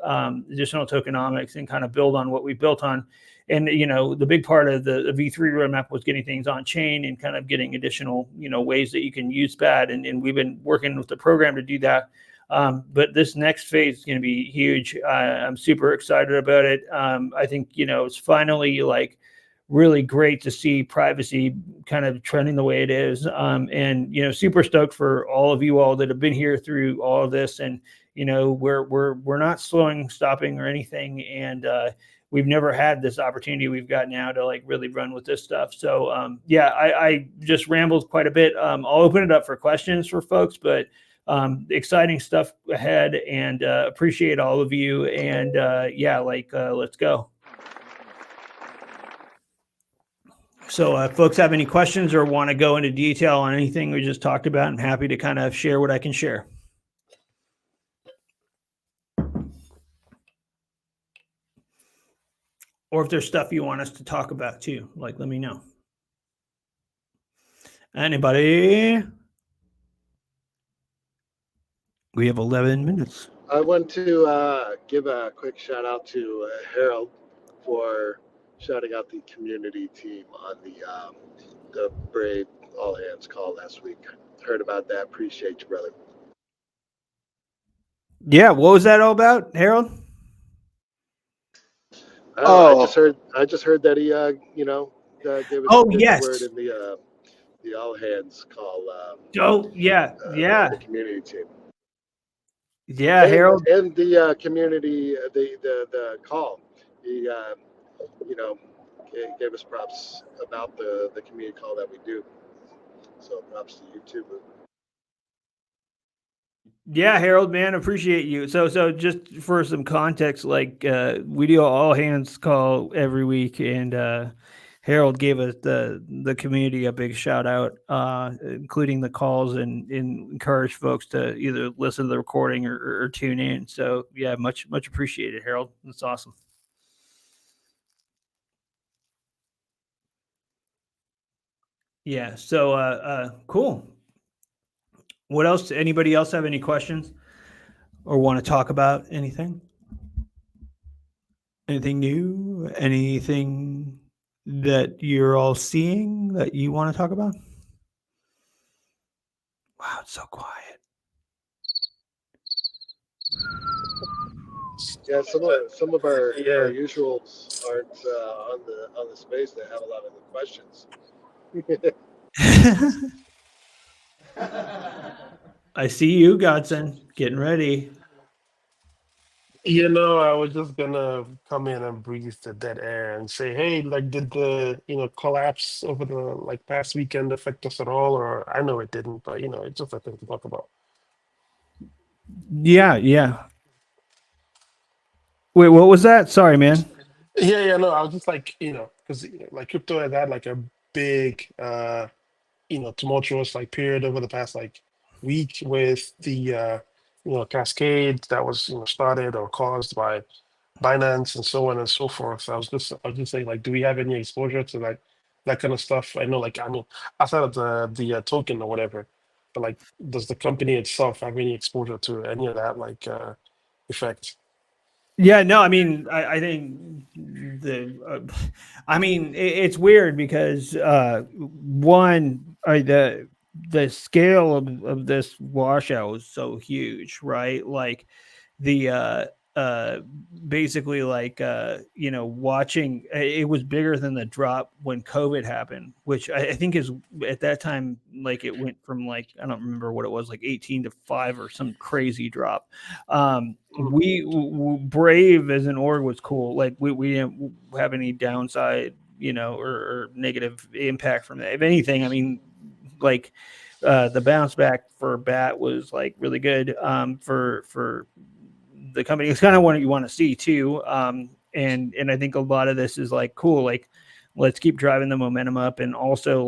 additional tokenomics, and kind of build on what we built on. And, the big part of the V3 roadmap was getting things on chain and kind of getting additional, ways that you can use BAT. And we've been working with the program to do that. But this next phase is going to be huge. I'm super excited about it. I think, it's finally like really great to see privacy kind of trending the way it is. And, super stoked for all of you all that have been here through all of this. And, we're not stopping or anything. And, we've never had this opportunity we've got now to like really run with this stuff. So I just rambled quite a bit. I'll open it up for questions for folks, but exciting stuff ahead, and appreciate all of you. And let's go. So if folks have any questions or want to go into detail on anything we just talked about, I'm happy to kind of share what I can share. Or if there's stuff you want us to talk about too, like, let me know. Anybody? We have 11 minutes. I want to give a quick shout out to Harold for shouting out the community team on the Brave all hands call last week. Heard about that. Appreciate you, brother. Yeah, what was that all about, Harold? I just heard that he, gave us a Oh, good yes. word in the all hands call. Oh, yeah, yeah, The community team. yeah, Harold. And the community, the call. He, you know, gave us props about the community call that we do. So props to you too, Luke. Yeah, Harold, man, appreciate you. So just for some context, like we do all hands call every week, and Harold gave us the community a big shout out, including the calls, and encourage folks to either listen to the recording or tune in. So yeah, much appreciated, Harold. That's awesome. Yeah. So cool. What else? Anybody else have any questions or want to talk about anything? Anything new? Anything that you're all seeing that you want to talk about? Wow, it's so quiet. Yeah, some of our Yeah. usuals aren't on the space that have a lot of the questions. I see you, Godson, getting ready. I was just gonna come in and breathe the dead air and say, hey, like, did the collapse over the past weekend affect us at all? Or I know it didn't, but it's just a thing to talk about. Yeah, yeah. Wait, what was that? Sorry, man. Yeah, no, I was just like, because crypto has had like a big, tumultuous period over the past week with the cascade that was started or caused by Binance and so on and so forth. So I was just saying, do we have any exposure to that kind of stuff? I know, outside of the token or whatever, but does the company itself have any exposure to any of that effect? Yeah, no, I mean, I think it's weird because one, the scale of this washout was so huge, right? Like the uh basically watching it was bigger than the drop when COVID happened, which I think is at that time, it went from I don't remember what it was, 18 to 5 or some crazy drop. Brave as an org was cool. We didn't have any downside, or negative impact from that. If anything, I mean, the bounce back for BAT was really good for the company. It's kind of what you want to see too. And I think a lot of this is cool. Let's keep driving the momentum up, and also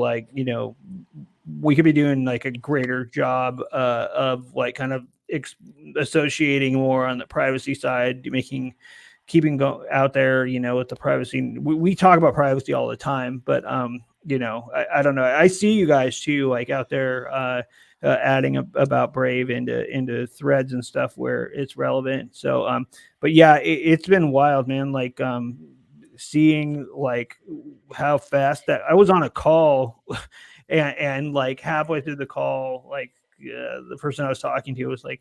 we could be doing a greater job of kind of associating more on the privacy side, keeping out there, with the privacy. We talk about privacy all the time, but I don't know. I see you guys too, out there adding about Brave into threads and stuff where it's relevant. So, but yeah, it's been wild, man. Seeing how fast that I was on a call, and halfway through the call, the person I was talking to was like,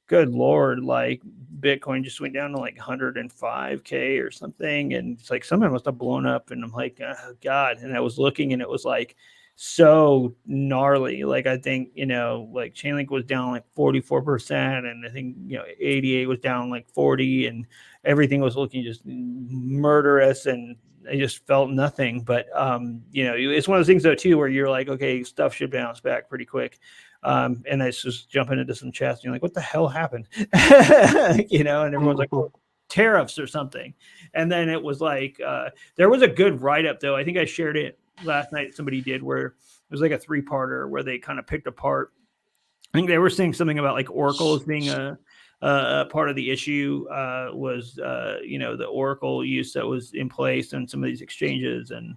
good Lord, Bitcoin just went down to 105K or something. And it's someone must have blown up. And I'm like, oh, God. And I was looking, and it was so gnarly. I think, Chainlink was down 44%. And I think, 88 was down 40, and everything was looking just murderous. And I just felt nothing. But, it's one of those things though too, where you're okay, stuff should bounce back pretty quick. And I was just jumping into some chats, and you're like, what the hell happened? And everyone's like, oh, tariffs or something. And then it was there was a good write-up though. I think I shared it last night. Somebody did, where it was a 3-parter where they kind of picked apart. I think they were saying something about Oracle as being a part of the issue, was the Oracle use that was in place on some of these exchanges and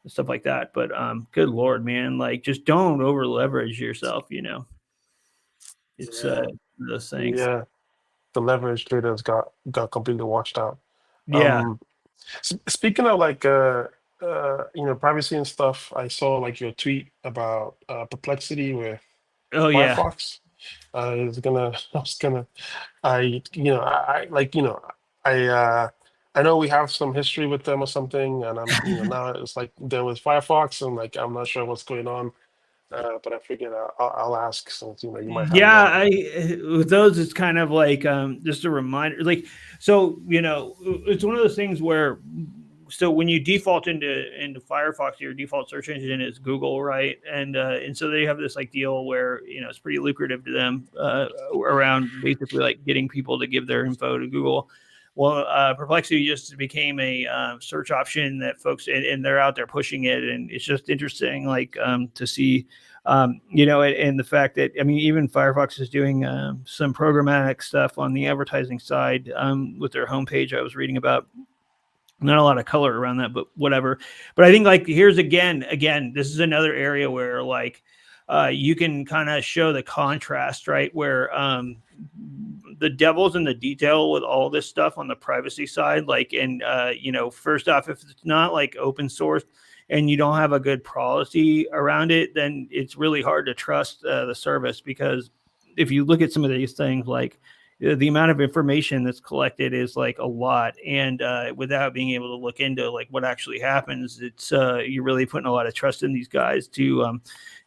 stuff like that. But good Lord, man, just don't over leverage yourself. It's those things. Yeah, the leverage traders got completely washed out. Yeah. Speaking of privacy and stuff, I saw your tweet about Perplexity with Oh yeah. Firefox. I was gonna, I, like, I know we have some history with them or something, and I'm, now it's like there was Firefox, and like I'm not sure what's going on, but I figured I'll ask since you might have Yeah, more. with those, it's kind of like just a reminder. Like, so it's one of those things where, so when you default into Firefox, your default search engine is Google, right? And so they have this like deal where it's pretty lucrative to them around basically like getting people to give their info to Google. Well, Perplexity just became a search option that folks and they're out there pushing it, and it's just interesting, like to see. And the fact that, I mean, even Firefox is doing some programmatic stuff on the advertising side with their homepage I was reading about. Not a lot of color around that, but whatever. But I think like here's again, this is another area where like you can kind of show the contrast, right? Where the devil's in the detail with all this stuff on the privacy side. Like, and first off, if it's not like open source, and you don't have a good policy around it, then it's really hard to trust the service, because if you look at some of these things, like the amount of information that's collected is like a lot, and without being able to look into like what actually happens, it's you're really putting a lot of trust in these guys to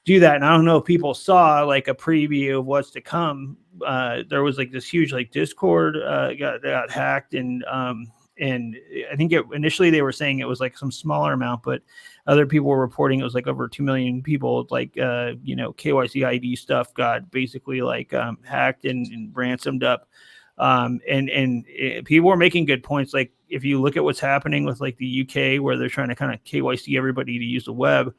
do that. And I don't know if people saw like a preview of what's to come. There was like this huge like Discord got hacked, and I think initially they were saying it was like some smaller amount, but other people were reporting it was like over 2 million people. Like KYC ID stuff got basically like hacked and ransomed up. And people were making good points. Like if you look at what's happening with like the UK, where they're trying to kind of KYC everybody to use the web.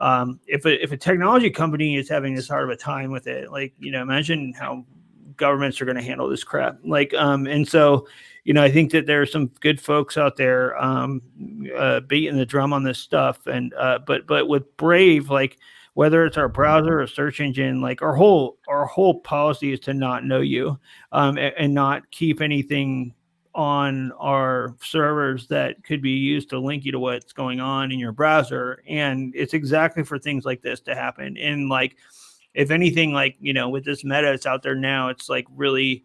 If a technology company is having this hard of a time with it, like, imagine how governments are going to handle this crap. Like, and so, I think that there are some good folks out there beating the drum on this stuff. And but with Brave, like whether it's our browser or search engine, like our whole policy is to not know you, and not keep anything on our servers that could be used to link you to what's going on in your browser. And it's exactly for things like this to happen. And like, if anything, like, with this meta that's out there now, it's like really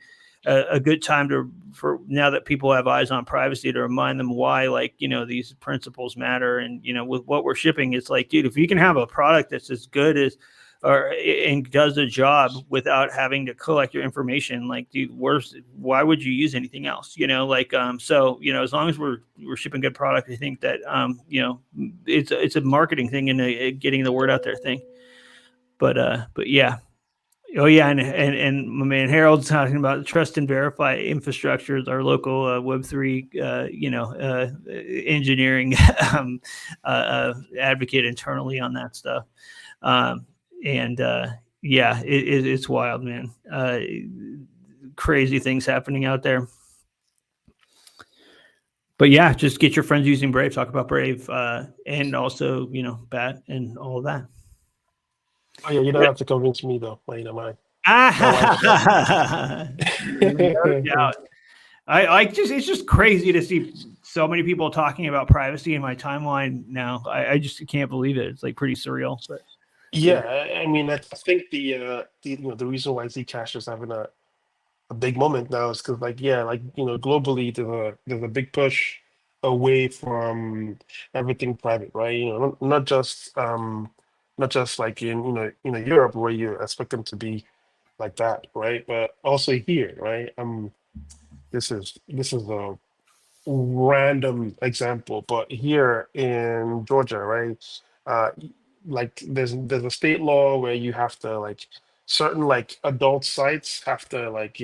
a good time for now that people have eyes on privacy, to remind them why, like, these principles matter. And, with what we're shipping, it's like, dude, if you can have a product that's as good as, and does the job without having to collect your information, like, dude, why would you use anything else? So, as long as we're shipping good product, I think that, it's a marketing thing and a getting the word out there thing. But yeah. Oh yeah, and my man Harold's talking about trust and verify infrastructures. Our local Web3, engineering advocate internally on that stuff. Yeah, it's wild, man. Crazy things happening out there. But yeah, just get your friends using Brave. Talk about Brave, and also BAT and all of that. Oh yeah, you don't have to convince me though. My it's just crazy to see so many people talking about privacy in my timeline now. I just can't believe it. It's like pretty surreal. But yeah, I mean, I think the reason why Zcash is having a big moment now is because globally there's a big push away from everything private, right? Not just like in Europe where you expect them to be like that, right? But also here, right? This is a random example, but here in Georgia, right? Like there's a state law where you have to like certain like adult sites have to like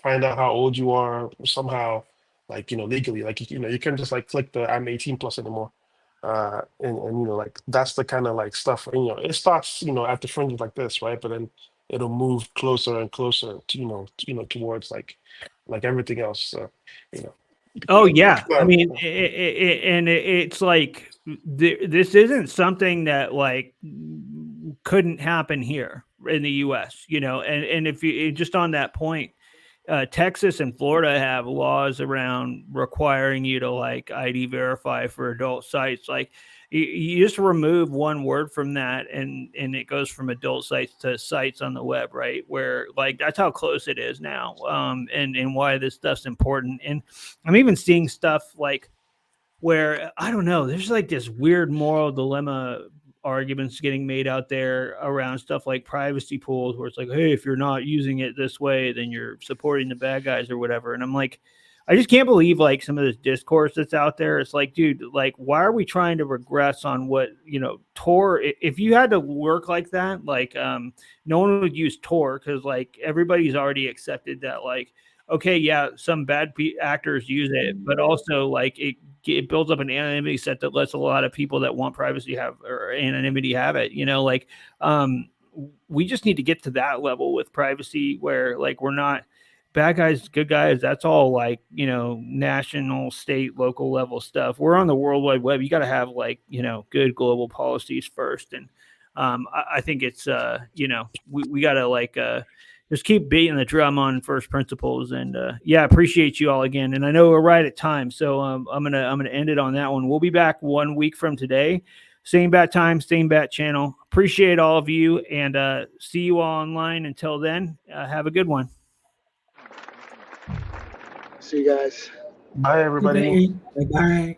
find out how old you are somehow, like legally, like you can't just like click the I'm 18 plus anymore. And like that's the kind of like stuff, it starts at the fringes like this, right? But then it'll move closer and closer to towards like everything else. So oh yeah, I well, mean, it's like this isn't something that like couldn't happen here in the U.S. And if you just on that point, Texas and Florida have laws around requiring you to like ID verify for adult sites. Like you just remove one word from that and it goes from adult sites to sites on the web, right? Where like that's how close it is now. And why this stuff's important. And I'm even seeing stuff like where I don't know, there's like this weird moral dilemma arguments getting made out there around stuff like privacy pools where it's like, hey, if you're not using it this way, then you're supporting the bad guys or whatever. And I'm like, I just can't believe like some of this discourse that's out there. It's like, dude, like, why are we trying to regress on what, you know, Tor, if you had to work like that, like no one would use Tor because like everybody's already accepted that, like, okay, yeah, some bad actors use it, but also like it builds up an anonymity set that lets a lot of people that want privacy have or anonymity have it, you know, like we just need to get to that level with privacy where like we're not bad guys, good guys. That's all like, you know, national, state, local level stuff. We're on the World Wide Web. You got to have like, you know, good global policies first. And I think it's, you know, we got to like, just keep beating the drum on first principles. And yeah, appreciate you all again. And I know we're right at time, so I'm gonna end it on that one. We'll be back 1 week from today, same bat time, same bat channel. Appreciate all of you, and see you all online. Until then, have a good one. See you guys. Bye, everybody. Bye.